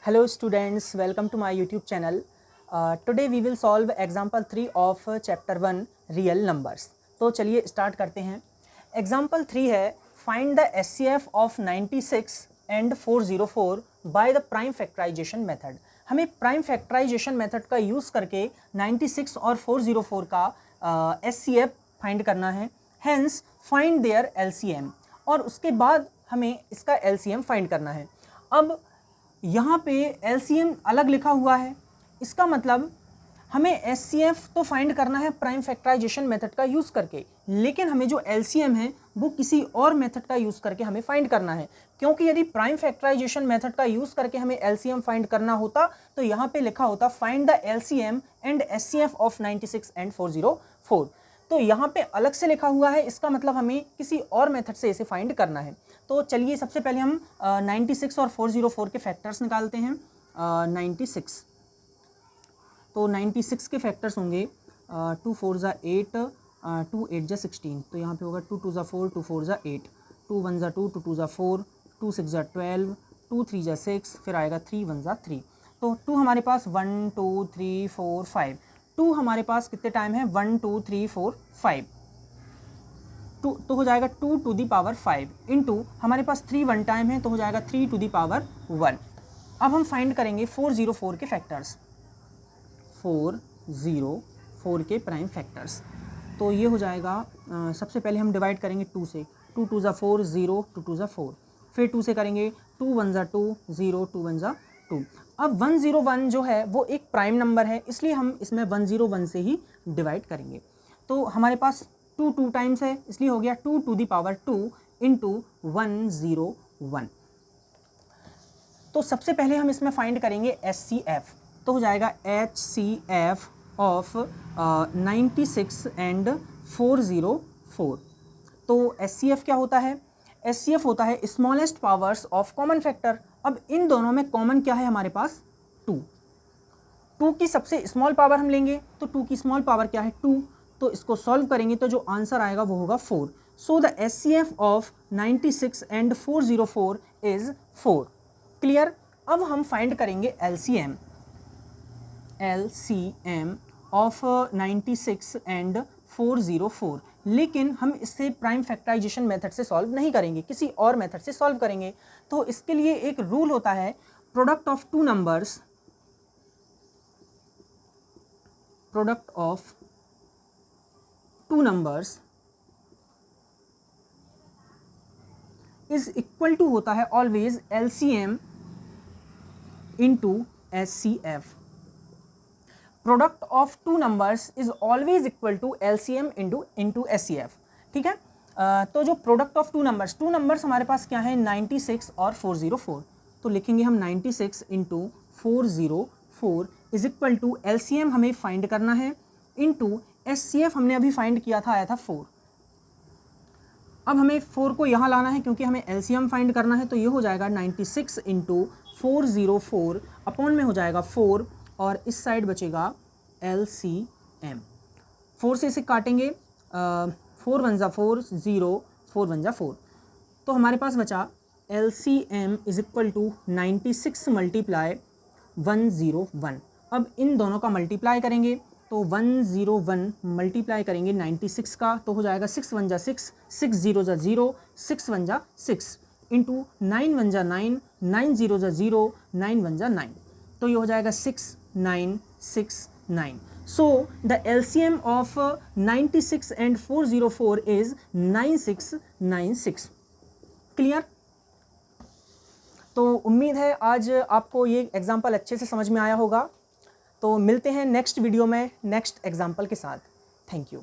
Hello students, welcome to my YouTube channel. Today we will solve example 3 of chapter 1 real numbers. तो चलिए start करते हैं. Example 3 है find the SCF of 96 and 404 by the prime factorization method. हमें prime factorization method का use करके 96 और 404 का SCF फाइंड करना है. Hence find their LCM और उसके बाद हमें इसका LCM फाइंड करना है. अब यहाँ पे LCM अलग लिखा हुआ है, इसका मतलब हमें SCF तो फाइंड करना है प्राइम फैक्टराइजेशन मेथड का यूज़ करके, लेकिन हमें जो LCM है वो किसी और मेथड का यूज़ करके हमें फाइंड करना है. क्योंकि यदि प्राइम फैक्टराइजेशन मेथड का यूज़ करके हमें LCM फाइंड करना होता तो यहाँ पे लिखा होता find the LCM and SCF of 96 and 404. तो यहाँ पे अलग से लिखा हुआ है, इसका मतलब हमें किसी और मेथड से इसे फाइंड करना है. तो चलिए सबसे पहले हम 96 और 404 के फैक्टर्स निकालते हैं. 96 तो 96 के फैक्टर्स होंगे 2 4 ज़ा 8, 2 8 ज़ा 16. तो यहाँ पे होगा 2 2 ज़ा 4, 2 4 ज़ा 8, 2 1 ज़ा 2, 2 2 ज़ा 4, 2 6 ज़ा 12, 2 3 ज़ा 6, फिर आएगा 3 1 ज़ा 3. तो 2 हमारे पास 1 2 3 4 5. 2 हमारे पास कितने टाइम है 1 2 3 4 5. 2 तो हो जाएगा 2 टू दी पावर 5 इंटू हमारे पास 3 1 टाइम है तो हो जाएगा 3 टू दी पावर 1. अब हम फाइंड करेंगे 404 के फैक्टर्स. 404 के प्राइम फैक्टर्स. तो ये हो जाएगा सबसे पहले हम डिवाइड करेंगे 2 से. 2 2 ज़ा 4 0, 2 2 ज़ा 4. फिर 2 से करेंगे 2 1 ज़ा 2 0, 2 1 ज़ा 2. अब 101 जो है वो एक प्राइम नंबर है, इसलिए हम इसमें 101 से ही डिवाइड करेंगे. तो हमारे पास 2 2 टाइम्स है, इसलिए हो गया 2 टू दी पावर 2 इंटू 101. तो सबसे पहले हम इसमें फाइंड करेंगे SCF. तो हो जाएगा HCF ऑफ 96 एंड 404. तो SCF क्या होता है? SCF होता है smallest powers of common factor. अब इन दोनों में कॉमन क्या है हमारे पास 2. 2 की सबसे स्मॉल पावर हम लेंगे तो 2 की स्मॉल पावर क्या है 2. तो इसको सॉल्व करेंगे तो जो आंसर आएगा वो होगा 4. So the SCF of 96 and 404 is 4. Clear. अब हम फाइंड करेंगे LCM ऑफ 96 एंड 404, लेकिन हम इससे प्राइम फैक्टराइजेशन मेथड से सॉल्व नहीं करेंगे, किसी और मेथड से सॉल्व करेंगे. तो इसके लिए एक रूल होता है, product of two numbers is equal to होता है always LCM into SCF. Product of two numbers is always equal to LCM into SCF. ठीक है. तो जो प्रोडक्ट ऑफ टू नंबर्स हमारे पास क्या है 96 और 404. तो लिखेंगे हम 96 into 404 is equal to LCM हमें फाइंड करना है इंटू SCF हमने अभी फाइंड किया था, आया था 4. अब हमें 4 को यहाँ लाना है क्योंकि हमें LCM फाइंड करना है. तो ये हो जाएगा 96 इंटू 404 अपॉन में हो जाएगा 4 और इस साइड बचेगा LCM. 4 से इसे काटेंगे 4 1 ज़ा 4 0, 4 1 ज़ा 4. तो हमारे पास बचा LCM is equal to 96 multiply 101. अब इन दोनों का मल्टीप्लाई करेंगे तो 101 मल्टीप्लाई करेंगे 96 का तो हो जाएगा 6 1 ज़ा 6, 6 0 ज़ा 0, 6 1 ज़ा 6 इंटू 9 1 ज़ा 9, 9 0 ज़ा 0, 9 1 ज़ा 9. तो ये हो जाएगा 6 9 6 9. So the LCM of 96 and 404 is 9696. Clear. तो उम्मीद है आज आपको ये एग्जाम्पल अच्छे से समझ में आया होगा. तो मिलते हैं नेक्स्ट वीडियो में नेक्स्ट एग्जाम्पल के साथ. Thank you.